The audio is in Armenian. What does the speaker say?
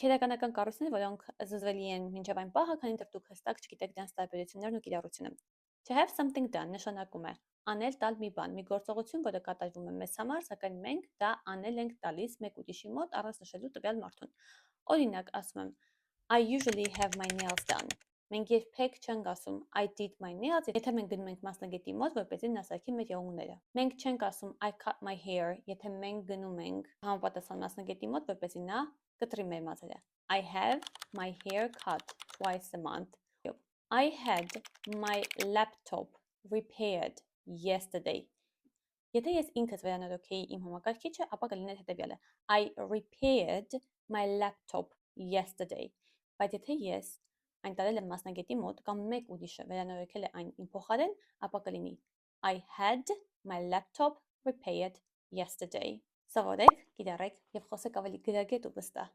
Քերականական կառույցներ, որոնք զզվելի են մինչև այն պահը, քանի դեռ դուք հստակ չգիտեք դրանց տարբերություններն ու կիրառությունը։ To have something done նշանակում է անել տալ մի բան, մի գործողություն, որը կատարվում է մեզ համար, սակայն մենք դա անել ենք տալիս մեկ ուրիշի մոտ առանց նշելու տվյալ մարդուն։ Օրինակ, ասում եմ I usually have my nails done։ Մենք երբեք չենք ասում I did my nails, եթե մենք գնում ենք մասնագետի մոտ, որպեսզի նա սարքի մեր եղունգները։ Մենք չենք ասում I cut my hair, եթե մենք գնում ենք համապատասխան մասնագետի մոտ, որպեսզի նա կտրի մեր մազերը։ I have my hair cut twice a month. I had my laptop repaired yesterday. Եթե ես ինքս վերանորոգեի իմ համակարգիչը, ապա կլիներ հետևյալը. I repaired my laptop yesterday. Բայց եթե ես այն տարել եմ մասնագետի մոտ կամ մեկ ուրիշը վերանորոգել է այն իմ փոխարեն, ապա կլինի I had my laptop repaired yesterday. Սովորեք, կիրառեք եւ խոսեք ավելի գրագետ ու վստահ։